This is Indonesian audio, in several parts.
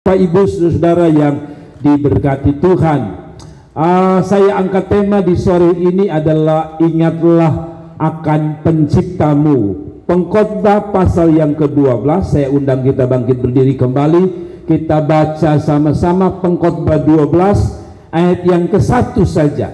Bapak Ibu Saudara yang diberkati Tuhan, saya angkat tema di sore ini adalah ingatlah akan penciptamu. Pengkhotbah pasal yang ke-12. Saya undang kita bangkit berdiri kembali. Kita baca sama-sama Pengkhotbah 12 ayat yang ke-1 saja,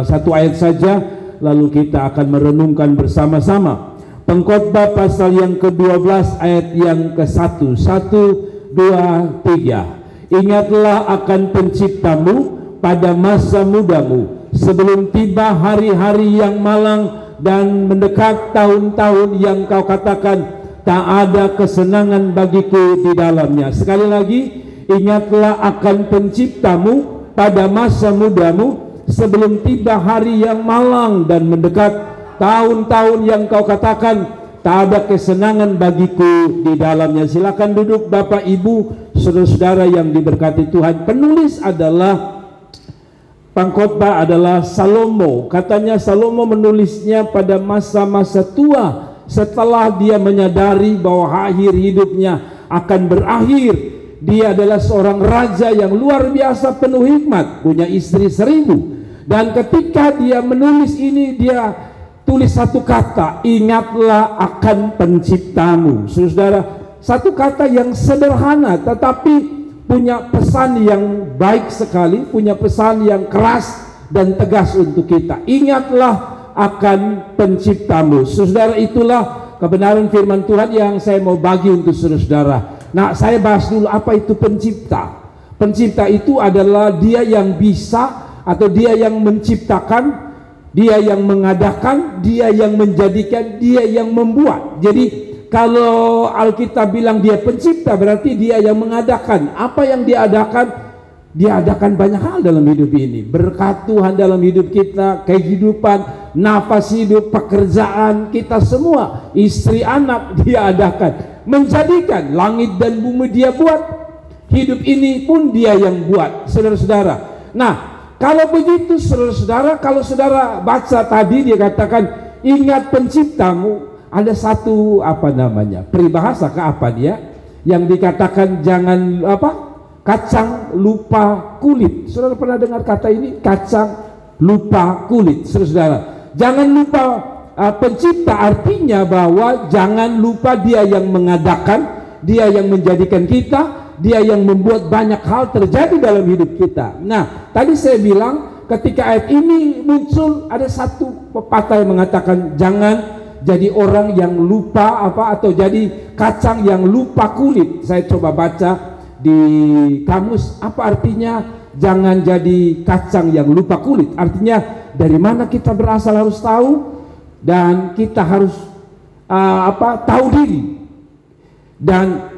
satu ayat saja, lalu kita akan merenungkan bersama-sama. Pengkhotbah pasal yang ke-12 ayat yang ke-1. 1, 2, 3. Ingatlah akan penciptamu pada masa mudamu, sebelum tiba hari-hari yang malang dan mendekat tahun-tahun yang kau katakan tak ada kesenangan bagiku di dalamnya. Sekali lagi, ingatlah akan penciptamu pada masa mudamu, sebelum tiba hari yang malang dan mendekat tahun-tahun yang kau katakan tak ada kesenangan bagiku di dalamnya. Silakan duduk Bapak Ibu Saudara-saudara yang diberkati Tuhan. Penulis adalah, pengkhotbah adalah Salomo. Katanya Salomo menulisnya pada masa-masa tua, setelah dia menyadari bahwa akhir hidupnya akan berakhir. Dia adalah seorang raja yang luar biasa penuh hikmat, punya istri 1000. Dan ketika dia menulis ini, dia tulis satu kata, ingatlah akan penciptamu. Saudara, satu kata yang sederhana tetapi punya pesan yang baik sekali, punya pesan yang keras dan tegas untuk kita. Ingatlah akan penciptamu. Saudara, itulah kebenaran firman Tuhan yang saya mau bagi untuk saudara. Nah, saya bahas dulu apa itu pencipta. Pencipta itu adalah dia yang bisa, atau dia yang menciptakan, dia yang mengadakan, dia yang menjadikan, dia yang membuat. Jadi kalau Alkitab bilang dia pencipta, berarti dia yang mengadakan. Apa yang dia adakan? Dia adakan banyak hal dalam hidup ini. Berkat Tuhan dalam hidup kita, kehidupan, nafas hidup, pekerjaan kita semua, istri, anak, dia adakan. Menjadikan langit dan bumi dia buat. Hidup ini pun dia yang buat, saudara-saudara. Nah, kalau begitu saudara-saudara, kalau saudara baca tadi dia katakan ingat penciptamu, ada satu peribahasa ke apa dia yang dikatakan jangan kacang lupa kulit. Saudara pernah dengar kata ini, kacang lupa kulit? Saudara, jangan lupa pencipta, artinya bahwa jangan lupa dia yang mengadakan, dia yang menjadikan kita, dia yang membuat banyak hal terjadi dalam hidup kita. Nah, tadi saya bilang ketika ayat ini muncul, ada satu pepatah yang mengatakan jangan jadi orang yang lupa atau jadi kacang yang lupa kulit. Saya coba baca di kamus, apa artinya jangan jadi kacang yang lupa kulit. Artinya dari mana kita berasal harus tahu, dan kita harus tahu diri, dan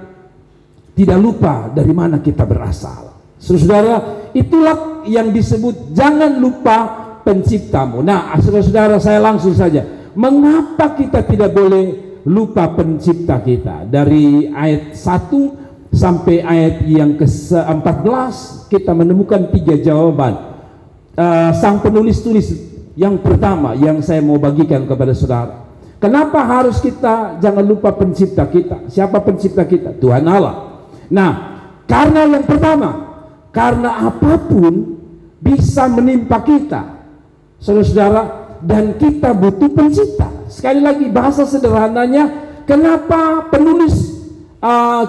tidak lupa dari mana kita berasal. Saudara, itulah yang disebut jangan lupa penciptamu. Nah, saudara-saudara, saya langsung saja. Mengapa kita tidak boleh lupa pencipta kita? Dari ayat 1 sampai ayat yang ke-14 kita menemukan 3 jawaban. Sang penulis tulis yang pertama yang saya mau bagikan kepada saudara. Kenapa harus kita jangan lupa pencipta kita? Siapa pencipta kita? Tuhan Allah. Nah, karena yang pertama, karena apapun bisa menimpa kita, saudara-saudara, dan kita butuh pencipta. Sekali lagi, bahasa sederhananya, kenapa penulis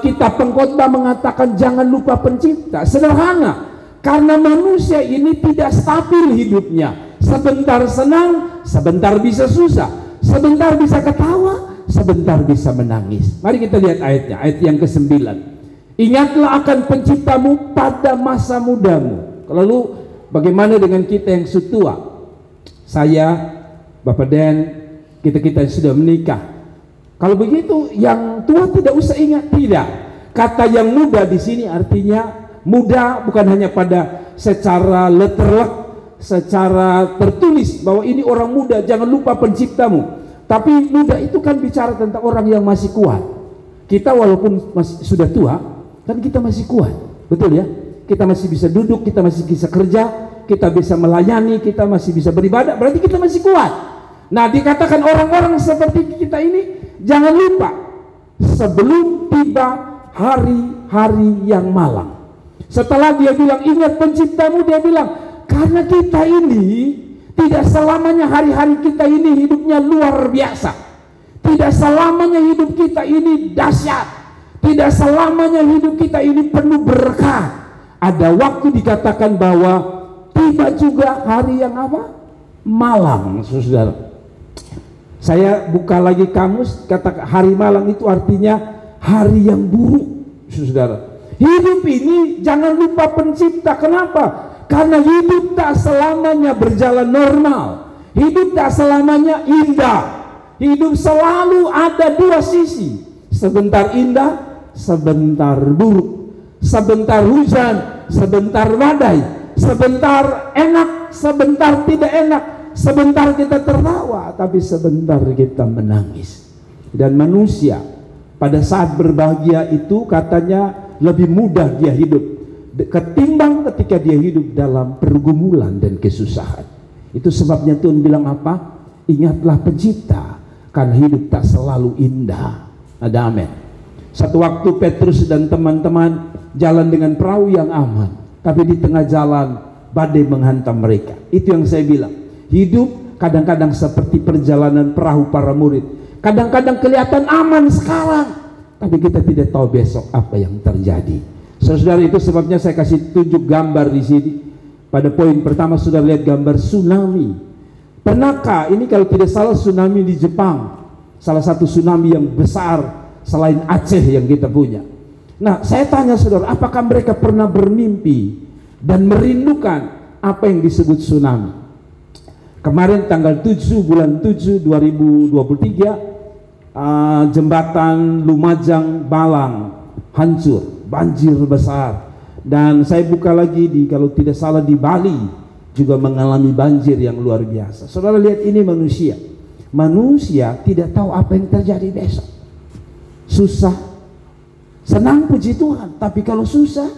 kitab Pengkhotbah mengatakan jangan lupa pencipta? Sederhana, karena manusia ini tidak stabil hidupnya. Sebentar senang, sebentar bisa susah, sebentar bisa ketawa, sebentar bisa menangis. Mari kita lihat ayatnya, ayat yang ke-9. Ingatlah akan penciptamu pada masa mudamu. Lalu bagaimana dengan kita yang sudah? Saya, Bapak Dan, kita yang sudah menikah. Kalau begitu yang tua tidak usah ingat, tidak. Kata yang muda di sini artinya muda bukan hanya pada secara letterlek, secara tertulis bahwa ini orang muda, jangan lupa penciptamu. Tapi muda itu kan bicara tentang orang yang masih kuat. Kita walaupun sudah tua, kan kita masih kuat, betul ya? Kita masih bisa duduk, kita masih bisa kerja, kita bisa melayani, kita masih bisa beribadah, berarti kita masih kuat. Nah, dikatakan orang-orang seperti kita ini, jangan lupa sebelum tiba hari hari yang malang. Setelah dia bilang ingat penciptamu, dia bilang karena kita ini tidak selamanya hari-hari kita ini hidupnya luar biasa. Tidak selamanya hidup kita ini dahsyat. Tidak selamanya hidup kita ini penuh berkah. Ada waktu dikatakan bahwa tiba juga hari yang apa? Malang, saudara. Saya buka lagi kamus, kata hari malang itu artinya hari yang buruk, saudara. Hidup ini jangan lupa pencipta. Kenapa? Karena hidup tak selamanya berjalan normal. Hidup tak selamanya indah. Hidup selalu ada dua sisi. Sebentar indah, sebentar buruk. Sebentar hujan, sebentar badai. Sebentar enak, sebentar tidak enak. Sebentar kita tertawa, tapi sebentar kita menangis. Dan manusia pada saat berbahagia itu katanya lebih mudah dia hidup ketimbang ketika dia hidup dalam pergumulan dan kesusahan. Itu sebabnya Tuhan bilang apa? Ingatlah pencipta, karena hidup tak selalu indah. Ada amin. Satu waktu Petrus dan teman-teman jalan dengan perahu yang aman, tapi di tengah jalan badai menghantam mereka. Itu yang saya bilang, hidup kadang-kadang seperti perjalanan perahu para murid. Kadang-kadang kelihatan aman sekarang, tapi kita tidak tahu besok apa yang terjadi. Saudara, itu sebabnya saya kasih tunjuk gambar di sini. Pada poin pertama sudah lihat gambar tsunami. Pernahkah ini kalau tidak salah tsunami di Jepang, salah satu tsunami yang besar selain Aceh yang kita punya. Nah, saya tanya saudara, apakah mereka pernah bermimpi dan merindukan apa yang disebut tsunami? Kemarin tanggal 7 bulan 7 2023 jembatan Lumajang Balang hancur, banjir besar. Dan saya buka lagi di, kalau tidak salah di Bali juga mengalami banjir yang luar biasa. Saudara lihat, ini manusia. Manusia tidak tahu apa yang terjadi besok. Susah, senang puji Tuhan. Tapi kalau susah,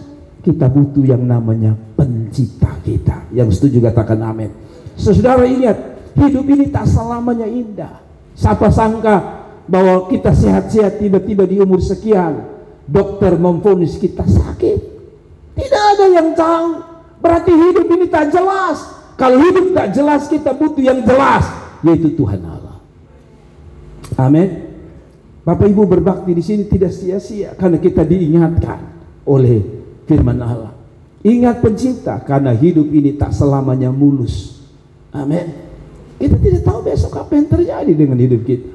kita butuh yang namanya pencipta kita. Yang setuju katakan amin. Saudara ingat, hidup ini tak selamanya indah. Siapa sangka bahwa kita sehat-sehat, tiba-tiba di umur sekian dokter memvonis kita sakit. Tidak ada yang tahu. Berarti hidup ini tak jelas. Kalau hidup tak jelas, kita butuh yang jelas, yaitu Tuhan Allah. Amin. Bapak Ibu berbakti di sini tidak sia-sia, karena kita diingatkan oleh firman Allah. Ingat pencipta, karena hidup ini tak selamanya mulus. Amin. Kita tidak tahu besok apa yang terjadi dengan hidup kita.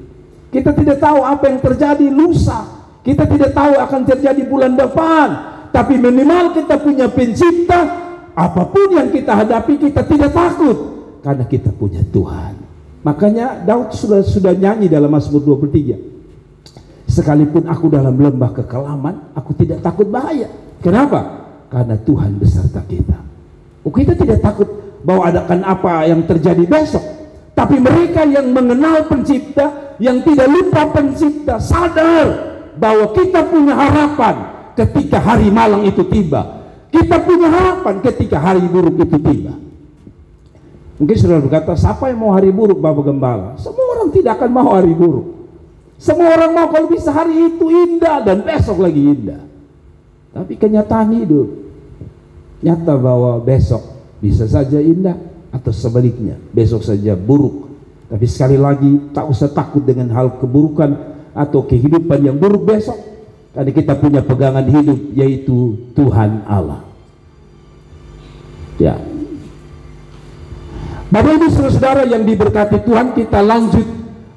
Kita tidak tahu apa yang terjadi lusa. Kita tidak tahu akan terjadi bulan depan. Tapi minimal kita punya pencipta. Apapun yang kita hadapi, kita tidak takut, karena kita punya Tuhan. Makanya Daud sudah nyanyi dalam Mazmur 23. Sekalipun aku dalam lembah kekelaman, aku tidak takut bahaya. Kenapa? Karena Tuhan beserta kita. Kita tidak takut bahwa akan apa yang terjadi besok. Tapi mereka yang mengenal pencipta, yang tidak lupa pencipta, sadar bahwa kita punya harapan ketika hari malang itu tiba. Kita punya harapan ketika hari buruk itu tiba. Mungkin saudara berkata, siapa yang mau hari buruk, Bapak Gembala? Semua orang tidak akan mau hari buruk. Semua orang mau kalau bisa hari itu indah dan besok lagi indah. Tapi kenyataan hidup nyata bahwa besok bisa saja indah atau sebaliknya, besok saja buruk. Tapi sekali lagi, tak usah takut dengan hal keburukan atau kehidupan yang buruk besok, karena kita punya pegangan hidup, yaitu Tuhan Allah. Ya, Bapak Ibu saudara yang diberkati Tuhan, kita lanjut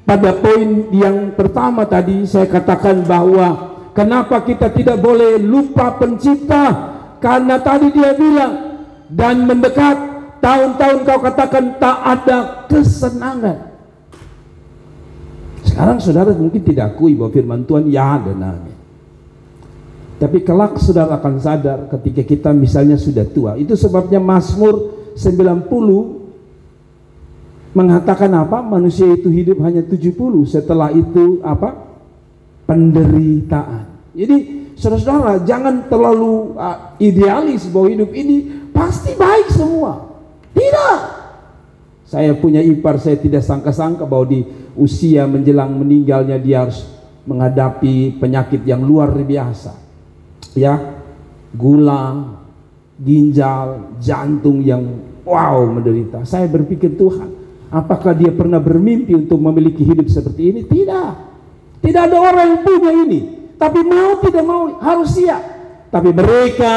pada poin yang pertama tadi. Saya katakan bahwa kenapa kita tidak boleh lupa pencipta, karena tadi dia bilang, dan mendekat tahun-tahun kau katakan tak ada kesenangan. Sekarang saudara mungkin tidak akui bahwa firman Tuhan ya dan amin. Tapi kelak saudara akan sadar ketika kita misalnya sudah tua. Itu sebabnya Mazmur 90 mengatakan apa? Manusia itu hidup hanya 70, setelah itu apa? Penderitaan. Jadi saudara-saudara jangan terlalu idealis bahwa hidup ini pasti baik semua. Tidak. Saya punya ipar, saya tidak sangka-sangka bahwa di usia menjelang meninggalnya dia harus menghadapi penyakit yang luar biasa. ya, gula, ginjal, jantung yang menderita. Saya berpikir, Tuhan, apakah dia pernah bermimpi untuk memiliki hidup seperti ini? Tidak. Tidak ada orang yang punya ini. Tapi mau tidak mau harus siap. Tapi mereka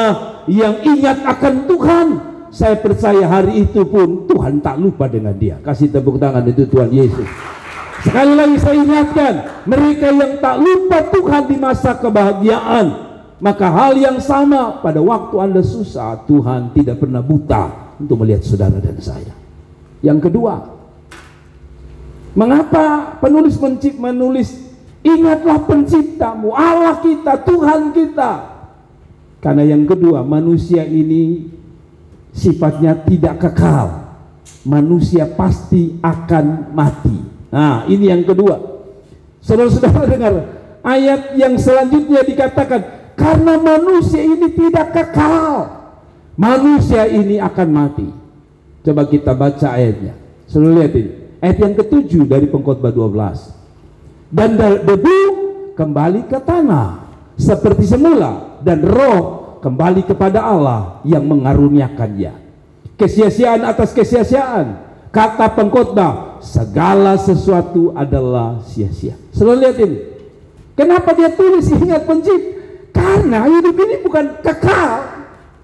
yang ingat akan Tuhan, saya percaya hari itu pun Tuhan tak lupa dengan dia. Kasih tepuk tangan itu Tuhan Yesus. Sekali lagi saya ingatkan, mereka yang tak lupa Tuhan di masa kebahagiaan, maka hal yang sama pada waktu Anda susah, Tuhan tidak pernah buta untuk melihat saudara dan saya. Yang kedua, mengapa penulis menulis ingatlah penciptamu, Allah kita, Tuhan kita? Karena yang kedua, manusia ini sifatnya tidak kekal. Manusia pasti akan mati. Nah, ini yang kedua. Saudara-saudara dengar, ayat yang selanjutnya dikatakan, karena manusia ini tidak kekal, manusia ini akan mati. Coba kita baca ayatnya. Saudara lihat ini, ayat yang ketujuh dari Pengkhotbah 12. Dan debu kembali ke tanah seperti semula, dan roh kembali kepada Allah yang mengaruniakannya. Kesia-siaan atas kesia-siaan. Kata pengkhotbah, segala sesuatu adalah sia-sia. Selalu lihat ini. Kenapa dia tulis ingat pencipta? Karena hidup ini bukan kekal.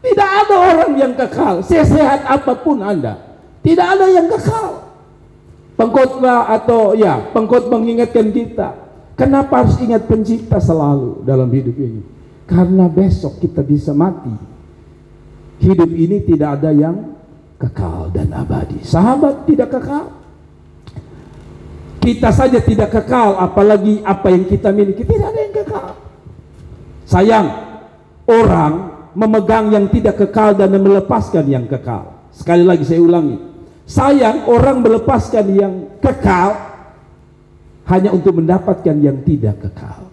Tidak ada orang yang kekal. Sehat apapun Anda, tidak ada yang kekal. Pengkhotbah pengkhotbah mengingatkan kita, kenapa harus ingat pencipta selalu dalam hidup ini? Karena besok kita bisa mati. Hidup ini tidak ada yang kekal dan abadi. Sahabat, tidak kekal. Kita saja tidak kekal, apalagi apa yang kita miliki. Tidak ada yang kekal. Sayang, orang memegang yang tidak kekal dan melepaskan yang kekal. Sekali lagi saya ulangi, sayang orang melepaskan yang kekal hanya untuk mendapatkan yang tidak kekal.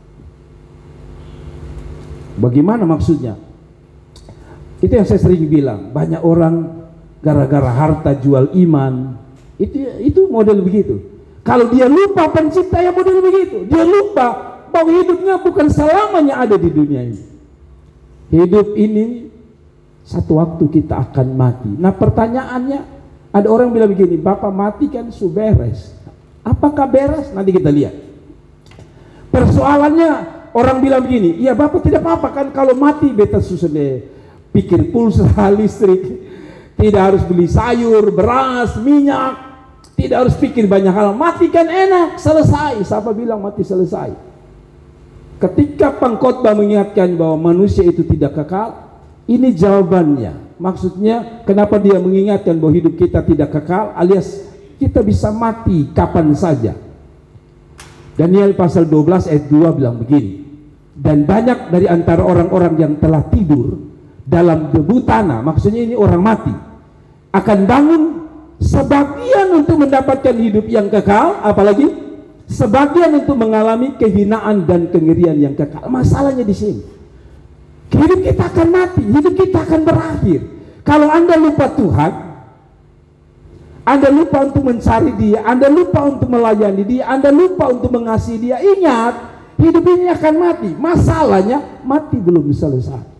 Bagaimana maksudnya? Itu yang saya sering bilang, banyak orang gara-gara harta jual iman. Itu model begitu. Kalau dia lupa pencipta, ya model begitu. Dia lupa bahwa hidupnya bukan selamanya ada di dunia ini. Hidup ini satu waktu kita akan mati. Nah, pertanyaannya, ada orang bilang begini, Bapak mati kan su beres. Apakah beres? Nanti kita lihat. Persoalannya, orang bilang begini, iya Bapak tidak apa-apa kan kalau mati beta susah deh pikir pulsa, listrik, tidak harus beli sayur, beras, minyak, tidak harus pikir banyak hal. Mati kan enak, selesai. Siapa bilang mati selesai? Ketika pengkhotbah mengingatkan bahwa manusia itu tidak kekal, ini jawabannya. Maksudnya kenapa dia mengingatkan bahwa hidup kita tidak kekal, alias kita bisa mati kapan saja. Daniel pasal 12 ayat 2 bilang begini, dan banyak dari antara orang-orang yang telah tidur dalam debu tanah, maksudnya ini orang mati, akan bangun sebagian untuk mendapatkan hidup yang kekal, apalagi sebagian untuk mengalami kehinaan dan kengerian yang kekal. Masalahnya di sini, hidup kita akan mati, hidup kita akan berakhir. Kalau Anda lupa Tuhan, Anda lupa untuk mencari Dia, Anda lupa untuk melayani Dia, Anda lupa untuk mengasihi Dia, ingat, hidup ini akan mati. Masalahnya, mati belum selesai.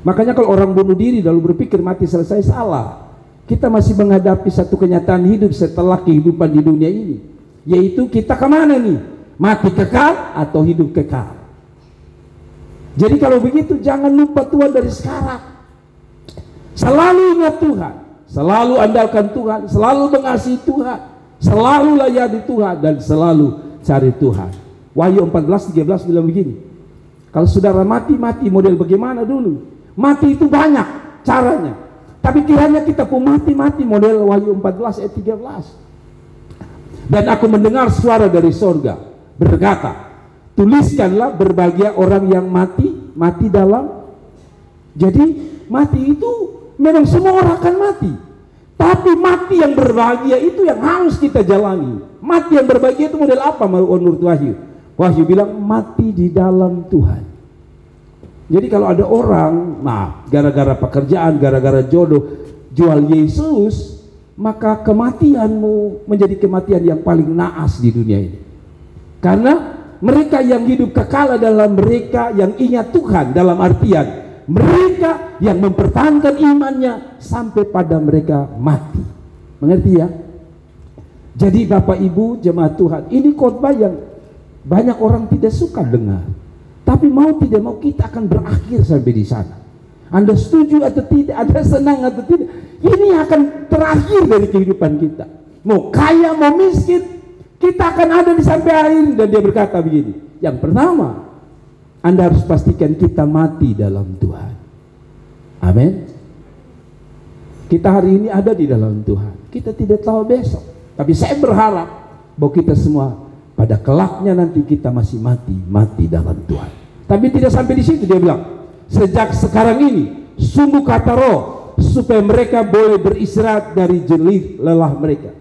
Makanya kalau orang bunuh diri lalu berpikir mati selesai, salah. Kita masih menghadapi satu kenyataan hidup setelah kehidupan di dunia ini, yaitu kita kemana nih? Mati kekal atau hidup kekal? Jadi kalau begitu jangan lupa Tuhan dari sekarang. Selalu ingat Tuhan, selalu andalkan Tuhan, selalu mengasihi Tuhan, selalu layani Tuhan, dan selalu cari Tuhan. Wahyu 14:13 bilang begini, kalau saudara mati model bagaimana dulu? Mati itu banyak caranya, tapi kiranya kita pun mati model Wahyu 14 ayat 13. Dan aku mendengar suara dari sorga berkata, tuliskanlah berbahagia orang yang mati dalam. Jadi mati itu memang semua orang akan mati, tapi mati yang berbahagia itu yang harus kita jalani. Mati yang berbahagia itu model apa menurut Wahyu? Wahyu bilang mati di dalam Tuhan. Jadi kalau ada orang, gara-gara pekerjaan, gara-gara jodoh, jual Yesus, maka kematianmu menjadi kematian yang paling naas di dunia ini. Karena Mereka yang hidup kekal adalah mereka yang ingat Tuhan, dalam artian mereka yang mempertahankan imannya sampai pada mereka mati. Mengerti ya? Jadi Bapak Ibu jemaat Tuhan, ini khotbah yang banyak orang tidak suka dengar. Tapi mau tidak mau kita akan berakhir sampai di sana. Anda setuju atau tidak, Anda senang atau tidak, ini akan terakhir dari kehidupan kita. Mau kaya mau miskin, kita akan ada di sampai akhir. Dan dia berkata begini, yang pertama, Anda harus pastikan kita mati dalam Tuhan. Amin. Kita hari ini ada di dalam Tuhan, kita tidak tahu besok. Tapi saya berharap bahwa kita semua pada kelaknya nanti kita masih mati dalam Tuhan. Tapi tidak sampai di situ, dia bilang, sejak sekarang ini sungguh kata Roh, supaya mereka boleh beristirahat dari jerih lelah mereka.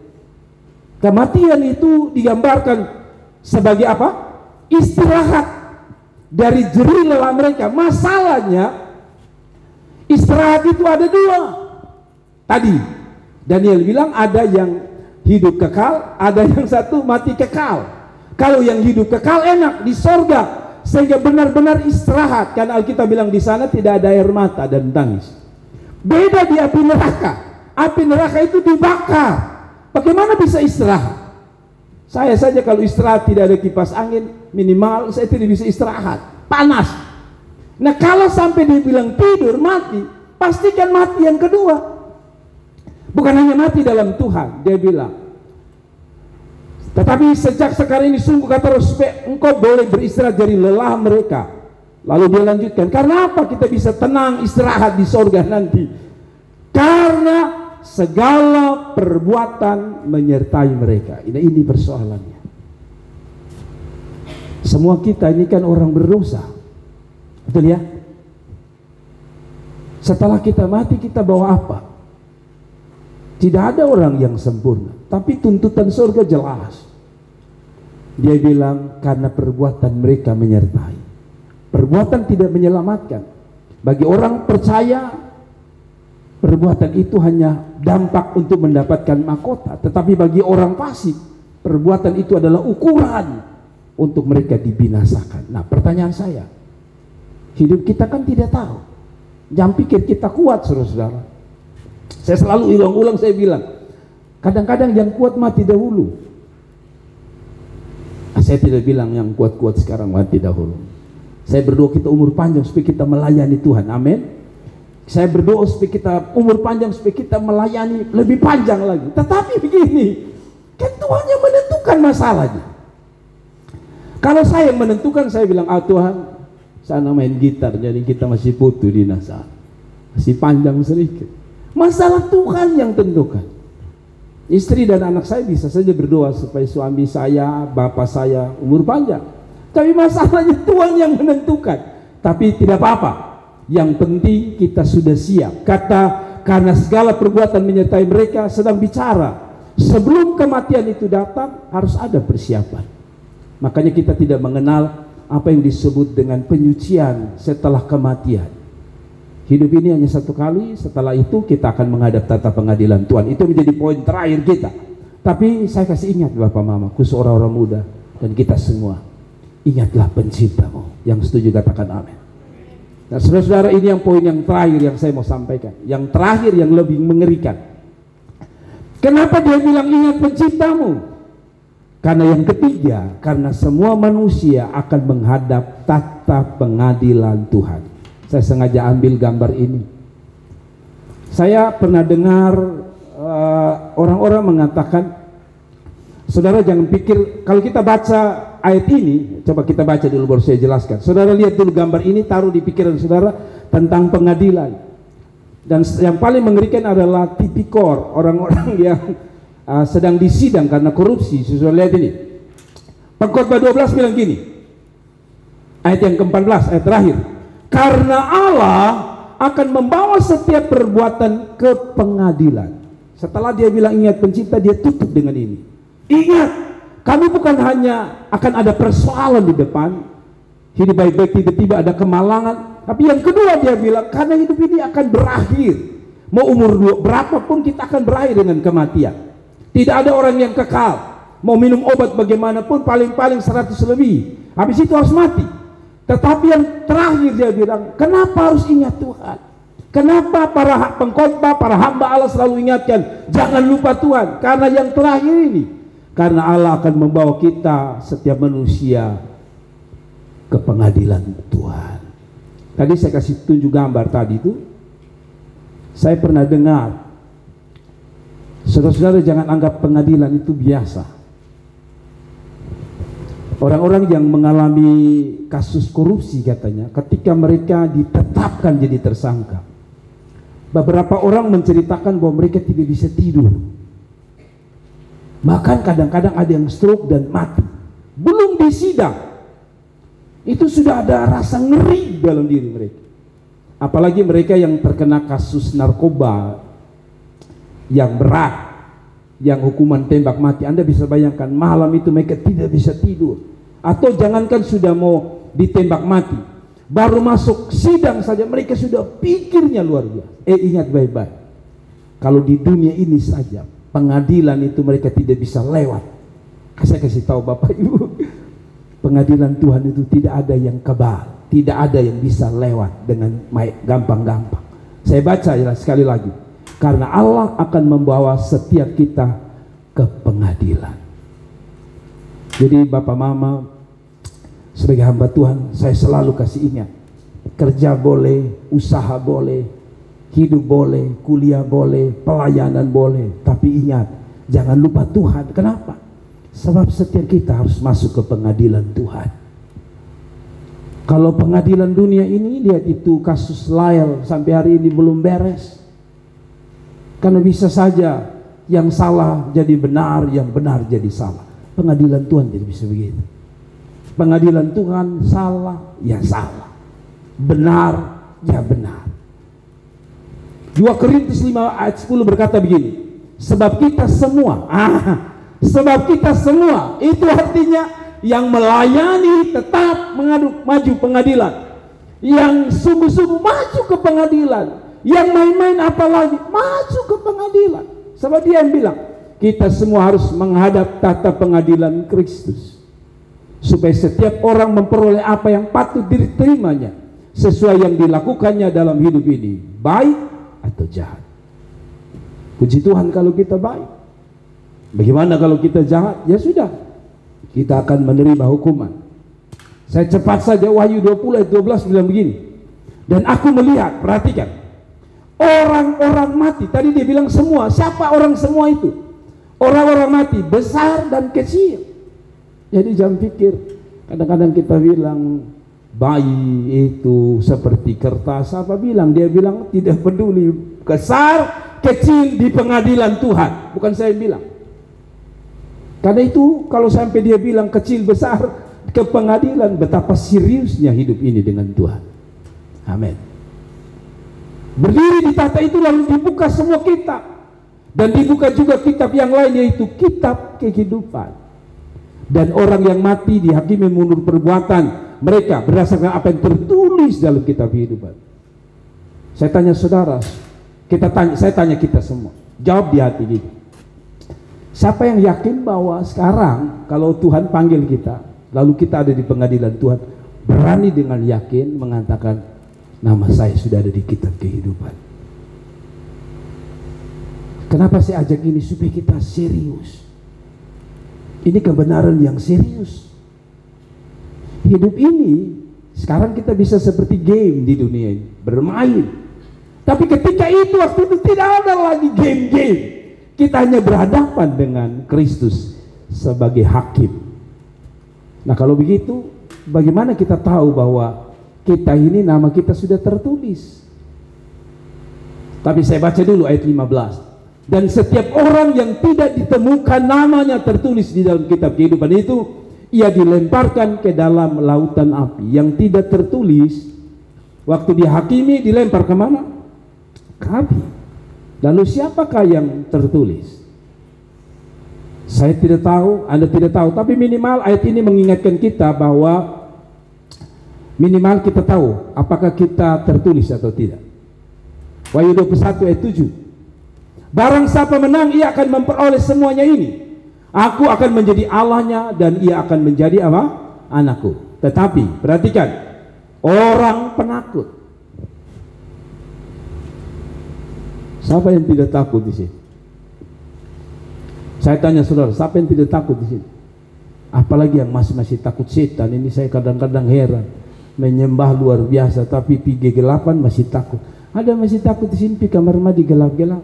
Kematian itu digambarkan sebagai apa? Istirahat dari jerih lelah mereka. Masalahnya istirahat itu ada dua. Tadi Daniel bilang ada yang hidup kekal, ada yang satu mati kekal. Kalau yang hidup kekal enak di sorga, sehingga benar-benar istirahat. Karena Alkitab bilang di sana tidak ada air mata dan tangis. Beda di api neraka. Api neraka itu dibakar. Bagaimana bisa istirahat? Saya saja kalau istirahat tidak ada kipas angin, minimal saya tidak bisa istirahat. Panas. Nah kalau sampai dibilang tidur mati, pastikan mati yang kedua. Bukan hanya mati dalam Tuhan, dia bilang. Tetapi sejak sekarang ini sungguh kata Roh, supaya engkau boleh beristirahat dari lelah mereka. Lalu dia lanjutkan, karena apa kita bisa tenang istirahat di sorga nanti? Karena segala perbuatan menyertai mereka. Ini persoalannya. Semua kita ini kan orang berdosa, betul ya? Setelah kita mati kita bawa apa? Tidak ada orang yang sempurna, tapi tuntutan surga jelas. Dia bilang karena perbuatan mereka menyertai. Perbuatan tidak menyelamatkan. Bagi orang percaya, perbuatan itu hanya dampak untuk mendapatkan mahkota. Tetapi bagi orang fasik, perbuatan itu adalah ukuran untuk mereka dibinasakan. Nah pertanyaan saya, hidup kita kan tidak tahu. Jangan pikir kita kuat saudara-saudara. Saya selalu ulang-ulang, saya bilang, kadang-kadang yang kuat mati dahulu. Saya tidak bilang yang kuat-kuat sekarang mati dahulu. Saya berdoa kita umur panjang supaya kita melayani Tuhan. Amin. Saya berdoa supaya kita umur panjang supaya kita melayani lebih panjang lagi. Tetapi begini, kan Tuhan yang menentukan masalahnya. Kalau saya yang menentukan, saya bilang, Tuhan, sana main gitar, jadi kita masih putus di nasa, masih panjang sedikit. Masalah Tuhan yang tentukan. Istri dan anak saya bisa saja berdoa supaya suami saya, bapak saya umur panjang. Tapi masalahnya Tuhan yang menentukan. Tapi tidak apa-apa. Yang penting kita sudah siap. Karena segala perbuatan menyertai mereka sedang bicara. Sebelum kematian itu datang harus ada persiapan. Makanya kita tidak mengenal apa yang disebut dengan penyucian setelah kematian. Hidup ini hanya satu kali, setelah itu kita akan menghadap tata pengadilan Tuhan. Itu menjadi poin terakhir kita. Tapi saya kasih ingat Bapak Mama, khusus orang-orang muda dan kita semua, ingatlah penciptamu. Yang setuju katakan amin. Nah saudara-saudara, ini yang poin yang terakhir yang saya mau sampaikan. Yang terakhir yang lebih mengerikan. Kenapa dia bilang ingat penciptamu? Karena yang ketiga, karena semua manusia akan menghadap tata pengadilan Tuhan. Saya sengaja ambil gambar ini. Saya pernah dengar orang-orang mengatakan, saudara jangan pikir, kalau kita baca ayat ini, coba kita baca dulu baru saya jelaskan. Saudara lihat dulu gambar ini, taruh di pikiran saudara tentang pengadilan. Dan yang paling mengerikan adalah tipikor, orang-orang yang sedang disidang karena korupsi. Saudara lihat ini. Pengkhotbah 12 bilang gini, ayat yang ke-14, ayat terakhir. Karena Allah akan membawa setiap perbuatan ke pengadilan. Setelah dia bilang ingat pencipta, dia tutup dengan ini. Ingat, kami bukan hanya akan ada persoalan di depan, hidup baik-baik tiba-tiba ada kemalangan. Tapi yang kedua dia bilang, karena hidup ini akan berakhir. Mau umur berapapun kita akan berakhir dengan kematian. Tidak ada orang yang kekal. Mau minum obat bagaimanapun paling-paling 100 lebih. habis itu harus mati. Tetapi yang terakhir dia bilang, kenapa harus ingat Tuhan? Kenapa para pengkhotbah, para hamba Allah selalu ingatkan, jangan lupa Tuhan? Karena yang terakhir ini, karena Allah akan membawa kita setiap manusia ke pengadilan Tuhan. Tadi saya kasih tunjuk gambar tadi itu, saya pernah dengar, saudara-saudara jangan anggap pengadilan itu biasa. Orang-orang yang mengalami kasus korupsi katanya, ketika mereka ditetapkan jadi tersangka, beberapa orang menceritakan bahwa mereka tidak bisa tidur. Bahkan kadang-kadang ada yang stroke dan mati. Belum disidang, itu sudah ada rasa ngeri dalam diri mereka. Apalagi mereka yang terkena kasus narkoba yang berat, yang hukuman tembak mati. Anda bisa bayangkan malam itu mereka tidak bisa tidur. Atau jangankan sudah mau ditembak mati, baru masuk sidang saja mereka sudah pikirnya luar biasa. Ingat baik-baik, kalau di dunia ini saja pengadilan itu mereka tidak bisa lewat. Saya kasih tahu Bapak Ibu, pengadilan Tuhan itu tidak ada yang kebal, tidak ada yang bisa lewat dengan gampang-gampang. Saya baca ya sekali lagi, karena Allah akan membawa setiap kita ke pengadilan. Jadi Bapak Mama, sebagai hamba Tuhan, saya selalu kasih ingat, kerja boleh, usaha boleh, hidup boleh, kuliah boleh, pelayanan boleh, tapi ingat, jangan lupa Tuhan. Kenapa? Sebab setiap kita harus masuk ke pengadilan Tuhan. Kalau pengadilan dunia ini, lihat itu kasus Lyle sampai hari ini belum beres. Karena bisa saja yang salah jadi benar, yang benar jadi salah. Pengadilan Tuhan tidak bisa begitu. Pengadilan Tuhan salah, ya salah. Benar, ya benar. 2 Korintus 5 ayat 10 berkata begini, sebab kita semua, itu artinya yang melayani tetap maju pengadilan, yang sungguh-sungguh maju ke pengadilan, yang main-main apalagi maju ke pengadilan. Sebab dia yang bilang, kita semua harus menghadap tata pengadilan Kristus, supaya setiap orang memperoleh apa yang patut diterimanya sesuai yang dilakukannya dalam hidup ini, baik atau jahat. Puji Tuhan kalau kita baik. Bagaimana kalau kita jahat? Ya sudah, kita akan menerima hukuman. Saya cepat saja, Wahyu 20 ayat 12 bilang begini, dan aku melihat, perhatikan, orang-orang mati. Tadi dia bilang semua. Siapa orang semua itu? Orang-orang mati, besar dan kecil. Jadi jangan pikir, kadang-kadang kita bilang bayi itu seperti kertas. Apa bilang? Dia bilang tidak peduli besar kecil di pengadilan Tuhan. Bukan saya yang bilang. Karena itu kalau sampai dia bilang kecil besar ke pengadilan, betapa seriusnya hidup ini dengan Tuhan. Amin. Berdiri di tata itu lalu dibuka semua kitab. Dan dibuka juga kitab yang lain, yaitu kitab kehidupan. Dan orang yang mati dihakimi menurut perbuatan mereka berdasarkan apa yang tertulis dalam kitab kehidupan. Saya tanya saudara, saya tanya kita semua, jawab di hati kita. Siapa yang yakin bahwa sekarang kalau Tuhan panggil kita, lalu kita ada di pengadilan Tuhan, berani dengan yakin mengatakan, nama saya sudah ada di kitab kehidupan? Kenapa saya ajak ini? Supaya kita serius. Ini kebenaran yang serius. Hidup ini sekarang kita bisa seperti game di dunia ini, bermain. Tapi ketika itu, waktu itu tidak ada lagi game-game. Kita hanya berhadapan dengan Kristus sebagai hakim. Nah kalau begitu, bagaimana kita tahu bahwa kita ini nama kita sudah tertulis? Tapi saya baca dulu ayat 15. Dan setiap orang yang tidak ditemukan namanya tertulis di dalam kitab kehidupan itu, ia dilemparkan ke dalam lautan api. Yang tidak tertulis, waktu dihakimi dilempar kemana? Ke api. Lalu siapakah yang tertulis? Saya tidak tahu, Anda tidak tahu. Tapi minimal ayat ini mengingatkan kita bahwa minimal kita tahu apakah kita tertulis atau tidak. Wahyu 21 ayat 7. Barang siapa menang, ia akan memperoleh semuanya ini. Aku akan menjadi Allahnya dan ia akan menjadi apa? Anakku. Tetapi perhatikan, orang penakut. Siapa yang tidak takut di sini? Saya tanya saudara, siapa yang tidak takut di sini? Apalagi yang masih takut setan. Ini saya kadang-kadang heran. Menyembah luar biasa, tapi pergi gelapan masih takut. Ada masih takut di sini, pergi kamar mandi gelap-gelap.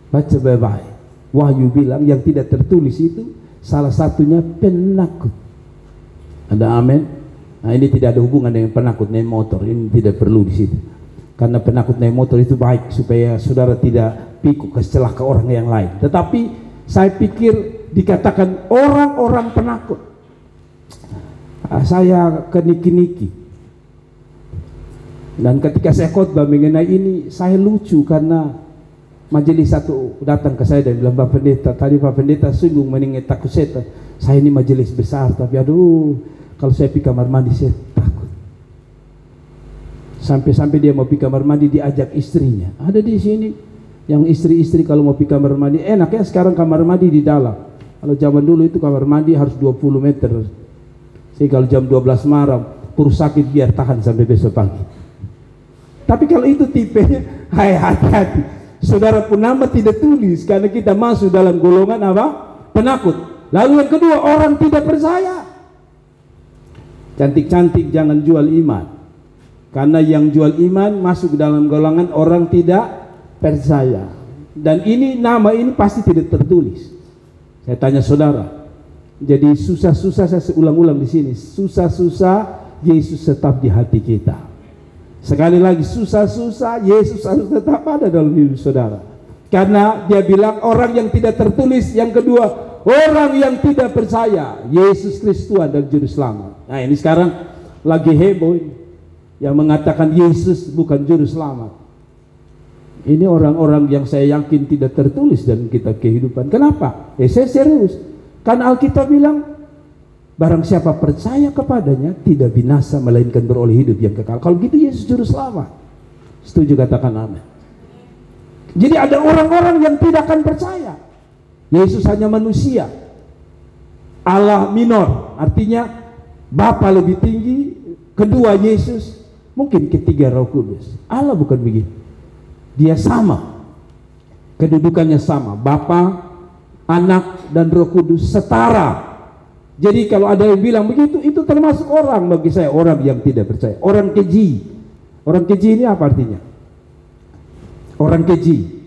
Baca baik-baik. Wahyu bilang yang tidak tertulis itu salah satunya penakut. Ada amin? Nah, ini tidak ada hubungan dengan penakut naik motor. Ini tidak perlu di situ. Karena penakut naik motor itu baik supaya saudara tidak pikuk ke celah ke orang yang lain. Tetapi saya pikir dikatakan orang-orang penakut. Saya keniki-niki. Dan ketika saya khotbah mengenai ini, saya lucu karena majelis satu datang ke saya dan bilang, Pak Pendeta, tadi Pak Pendeta sungguh meninggal takut setan. Saya ini majelis besar, tapi aduh, kalau saya pergi kamar mandi saya takut. Sampai-sampai dia mau pergi kamar mandi diajak istrinya. Ada di sini yang istri-istri kalau mau pergi kamar mandi, enak ya sekarang kamar mandi di dalam. Kalau zaman dulu itu kamar mandi harus 20 meter. Jadi kalau jam 12 malam, perut sakit biar tahan sampai besok pagi. Tapi kalau itu tipenya, hai hati-hati. Saudara pun nama tidak tulis karena kita masuk dalam golongan apa? Penakut. Lalu yang kedua, orang tidak percaya. Cantik-cantik jangan jual iman. Karena yang jual iman masuk dalam golongan orang tidak percaya. Dan ini nama ini pasti tidak tertulis. Saya tanya saudara. Jadi susah-susah saya ulang-ulang di sini. Susah-susah Yesus tetap di hati kita. Sekali lagi, susah-susah Yesus harus tetap ada dalam hidup saudara. Karena dia bilang orang yang tidak tertulis. Yang kedua, orang yang tidak percaya Yesus Kristus Tuhan dan Juru Selamat. Nah ini sekarang lagi heboh ini, yang mengatakan Yesus bukan Juru Selamat. Ini orang-orang yang saya yakin tidak tertulis dalam kitab kehidupan. Kenapa? Saya serius. Karena Alkitab bilang, barang siapa percaya kepadanya tidak binasa melainkan beroleh hidup yang kekal. Kalau gitu Yesus Juru Selamat. Setuju katakan amin. Jadi ada orang-orang yang tidak akan percaya Yesus hanya manusia, Allah minor, artinya Bapa lebih tinggi, kedua Yesus, mungkin ketiga Roh Kudus. Allah bukan begitu. Dia sama, kedudukannya sama, Bapa, Anak dan Roh Kudus setara. Jadi kalau ada yang bilang begitu, itu termasuk orang bagi saya, orang yang tidak percaya, orang keji. Orang keji ini apa artinya? Orang keji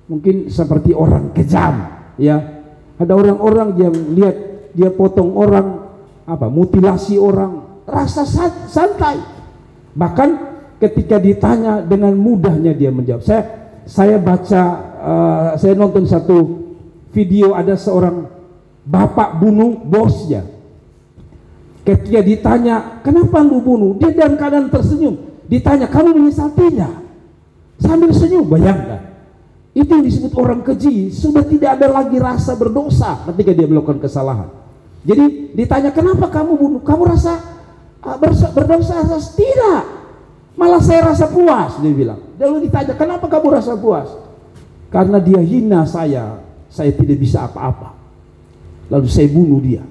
mungkin seperti orang kejam, ya. Ada orang-orang yang lihat dia potong orang, apa, mutilasi orang, rasa santai. Bahkan ketika ditanya dengan mudahnya dia menjawab. Saya baca, saya nonton satu video, ada seorang bapak bunuh bosnya. Ketika ditanya, kenapa lu bunuh? Dia dalam keadaan tersenyum. Ditanya, kamu menyesal tidak? Sambil senyum. Bayangkan, itu yang disebut orang keji. Sudah tidak ada lagi rasa berdosa ketika dia melakukan kesalahan. Jadi ditanya, kenapa kamu bunuh? Kamu rasa berdosa? Tidak, malah saya rasa puas, dia bilang. Lalu ditanya, kenapa kamu rasa puas? Karena dia hina saya tidak bisa apa-apa. Lalu saya bunuh dia,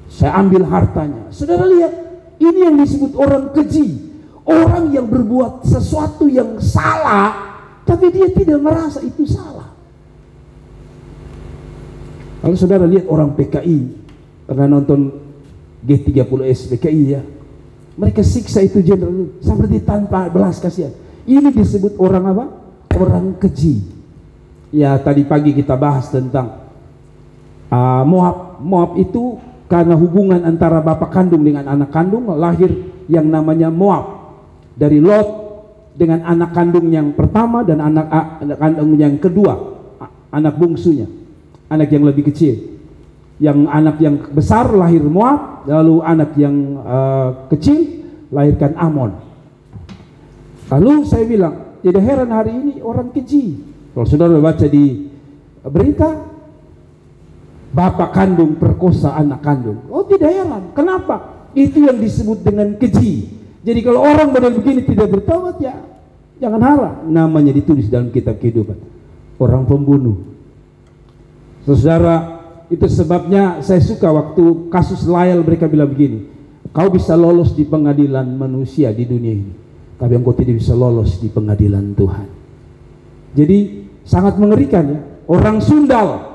saya ambil hartanya. Saudara lihat, ini yang disebut orang keji. Orang yang berbuat sesuatu yang salah, tapi dia tidak merasa itu salah. Kalau saudara lihat orang PKI, pernah nonton G30S PKI ya, mereka siksa itu jenderal seperti tanpa belas kasihan. Ini disebut orang apa? Orang keji. Ya tadi pagi kita bahas tentang Moab. Moab itu karena hubungan antara bapak kandung dengan anak kandung, lahir yang namanya Moab. Dari Lot dengan anak kandung yang pertama dan anak kandung yang kedua, anak bungsunya, anak yang lebih kecil. Yang anak yang besar lahir Moab, lalu anak yang kecil lahirkan Amon. Lalu saya bilang, tidak heran hari ini orang keji. Kalau saudara baca di berita, bapak kandung perkosa anak kandung. Oh tidak heran, kenapa? Itu yang disebut dengan keji. Jadi kalau orang model begini tidak bertobat, ya jangan harap. Namanya ditulis dalam kitab kehidupan, orang pembunuh. Saudara, itu sebabnya saya suka waktu kasus Lael mereka bilang begini, Kau bisa lolos di pengadilan manusia di dunia ini, tapi engkau tidak bisa lolos di pengadilan Tuhan. Jadi sangat mengerikan ya. Orang sundal,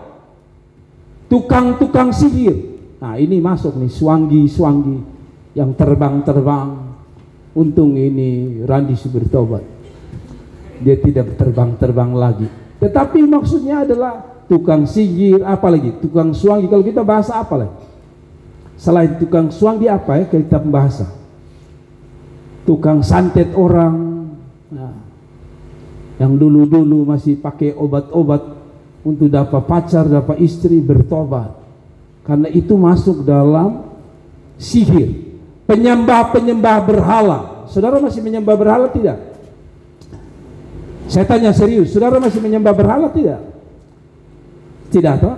tukang-tukang sihir. Nah ini masuk nih, suanggi-suanggi yang terbang-terbang. Untung ini Randi bertobat, dia tidak terbang-terbang lagi. Tetapi maksudnya adalah tukang sihir, apalagi tukang suanggi. Kalau kita bahasa apa lagi? Selain tukang suanggi apa ya kita bahasa? Tukang santet orang. Nah, yang dulu-dulu masih pakai obat-obat untuk dapat pacar, dapat istri, bertobat. Karena itu masuk dalam sihir. Penyembah-penyembah berhala. Saudara masih menyembah berhala tidak? Saya tanya serius, saudara masih menyembah berhala tidak? Tidak toh?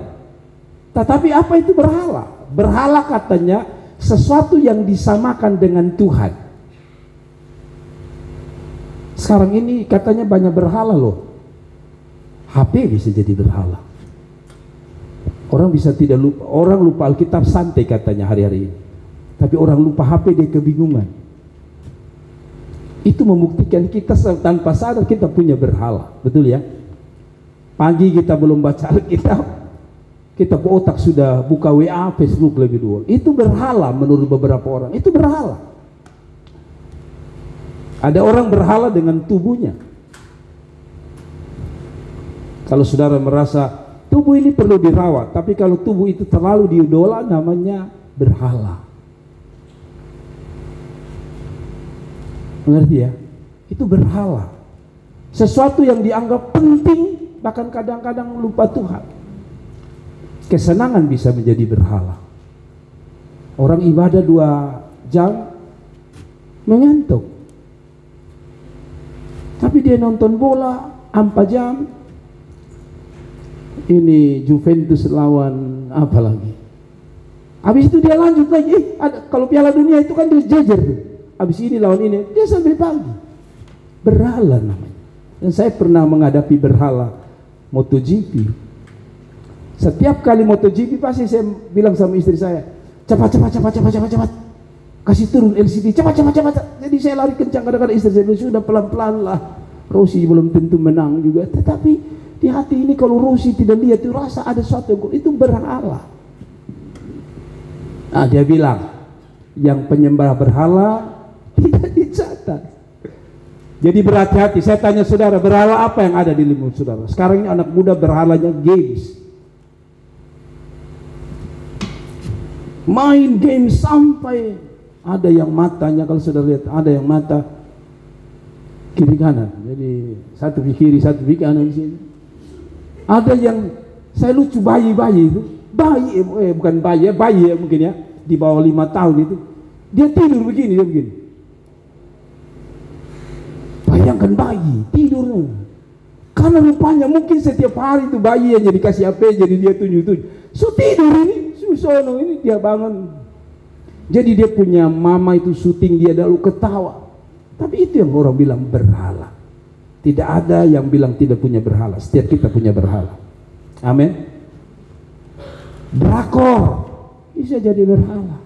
Tetapi apa itu berhala? Berhala katanya sesuatu yang disamakan dengan Tuhan. Sekarang ini katanya banyak berhala loh. HP bisa jadi berhala. Orang bisa tidak lupa, orang lupa Alkitab santai katanya hari-hari ini. Tapi orang lupa HP dia kebingungan. Itu membuktikan kita tanpa sadar kita punya berhala. Betul ya? Pagi kita belum baca Alkitab, kita otak sudah buka WA, Facebook lebih dulu. Itu berhala menurut beberapa orang. Itu berhala. Ada orang berhala dengan tubuhnya. Kalau saudara merasa tubuh ini perlu dirawat, tapi kalau tubuh itu terlalu diidola, namanya berhala. Mengerti ya? Itu berhala. Sesuatu yang dianggap penting, bahkan kadang-kadang lupa Tuhan. Kesenangan bisa menjadi berhala. Orang ibadah 2 jam mengantuk, tapi dia nonton bola 4 jam. Ini Juventus lawan apa lagi? Habis itu dia lanjut lagi. Kalau Piala Dunia itu kan dia jejer tuh. Habis ini lawan ini, dia sampai pagi. Berhala namanya. Dan saya pernah menghadapi berhala MotoGP. Setiap kali MotoGP pasti saya bilang sama istri saya, cepat, kasih turun LCD, cepat. Jadi saya lari kencang, kadang-kadang istri saya bilang, sudah pelan-pelan lah, Rossi belum tentu menang juga. Tetapi di hati ini kalau Rossi tidak lihat, itu rasa ada sesuatu, itu berhala. Nah dia bilang, yang penyembah berhala tidak dicatat. Jadi berhati-hati. Saya tanya saudara, berhala apa yang ada di lingkungan saudara? Sekarang ini anak muda berhalanya games. Main game sampai ada yang matanya, kalau sudah lihat ada yang mata kiri kanan, jadi satu di kiri satu di kanan di sini. Ada yang saya lucu, bayi itu, bukan bayi ya mungkin ya, di bawah 5 tahun itu, dia tidur begini, Bayangkan bayi tidurnya, karena rupanya mungkin setiap hari itu bayi yang dikasih HP, jadi dia tunjuk, so tidur ini. Sono ini dia bangun. Jadi dia punya mama itu syuting, dia lalu ketawa. Tapi itu yang orang bilang berhala. Tidak ada yang bilang tidak punya berhala. Setiap kita punya berhala. Amin. Drakor bisa jadi berhala.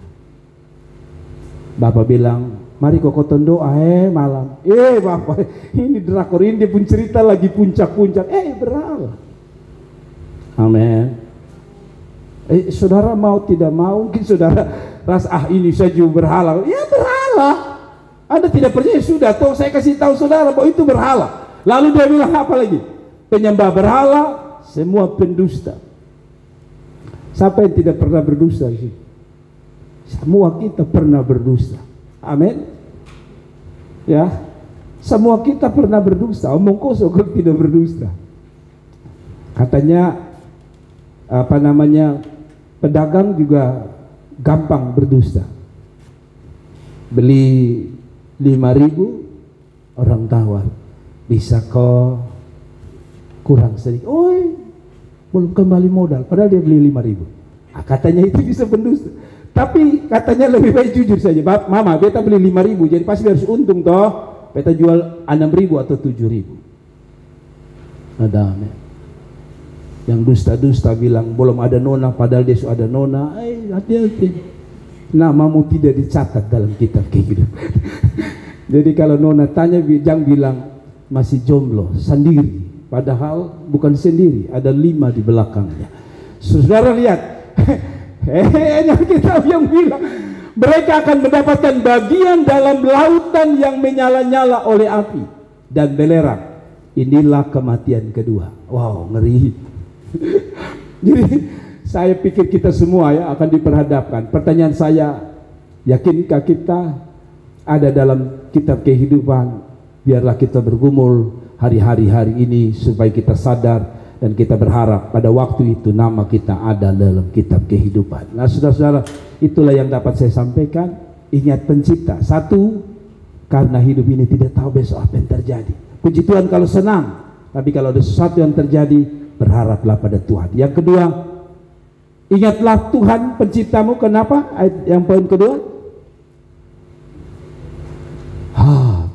Bapak bilang, mari kok doa malam. Bapak, ini drakor, ini dia pun cerita lagi puncak-puncak. Berhala. Amin. Saudara mau tidak mau, mungkin saudara rasa ini saja berhala. Ya berhala. Anda tidak percaya, sudah toh saya kasih tahu saudara bahwa itu berhala. Lalu dia bilang apa lagi? Penyembah berhala, semua pendusta. Siapa yang tidak pernah berdusta sih? Semua kita pernah berdusta. Amin. Ya, semua kita pernah berdusta. Omong kosong kalau tidak berdusta. Katanya pedagang juga gampang berdusta. Beli 5.000, orang tawar, bisa kok kurang sedikit. Belum kembali modal, padahal dia beli 5.000. Katanya itu bisa pendusta. Tapi katanya lebih baik jujur saja. Mama, beta beli 5.000, jadi pasti harus untung toh. Beta jual 6.000 atau 7.000. Ada yang dusta-dusta bilang belum ada nona, padahal dia sudah ada nona. Hati-hati. namamu tidak dicatat dalam kitab kehidupan. Jadi kalau nona tanya, jangan bilang masih jomblo, sendiri. Padahal bukan sendiri, ada 5 di belakangnya. Saudara lihat, kita yang bilang mereka akan mendapatkan bagian dalam lautan yang menyala-nyala oleh api dan belerang. Inilah kematian kedua. Wow, ngeri. Jadi saya pikir kita semua ya akan diperhadapkan. Pertanyaan saya, yakinkah kita ada dalam kitab kehidupan? Biarlah kita bergumul hari-hari ini supaya kita sadar dan kita berharap pada waktu itu nama kita ada dalam kitab kehidupan. Nah, saudara-saudara, itulah yang dapat saya sampaikan. Ingat pencipta. Satu, karena hidup ini tidak tahu besok apa yang terjadi. Puji Tuhan kalau senang, tapi kalau ada sesuatu yang terjadi, berharaplah pada Tuhan. Yang kedua, ingatlah Tuhan penciptamu. Kenapa? Yang poin kedua,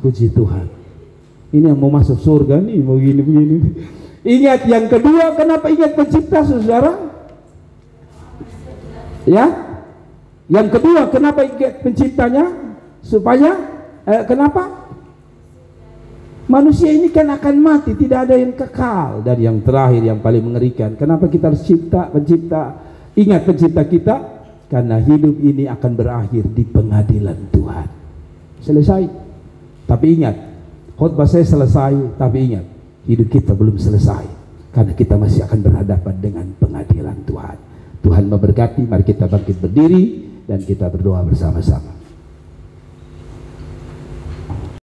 puji Tuhan. Ini yang mau masuk surga nih, mau gini-begini. Ingat yang kedua, kenapa ingat pencipta, saudara? Ya, yang kedua, kenapa ingat penciptanya? Supaya, kenapa? Manusia ini kan akan mati, tidak ada yang kekal. Dan yang terakhir, yang paling mengerikan, kenapa kita harus pencipta? Ingat pencipta kita, karena hidup ini akan berakhir di pengadilan Tuhan. Selesai. Tapi ingat, khotbah saya selesai, tapi ingat, hidup kita belum selesai, karena kita masih akan berhadapan dengan pengadilan Tuhan. Tuhan memberkati. Mari kita bangkit berdiri dan kita berdoa bersama-sama.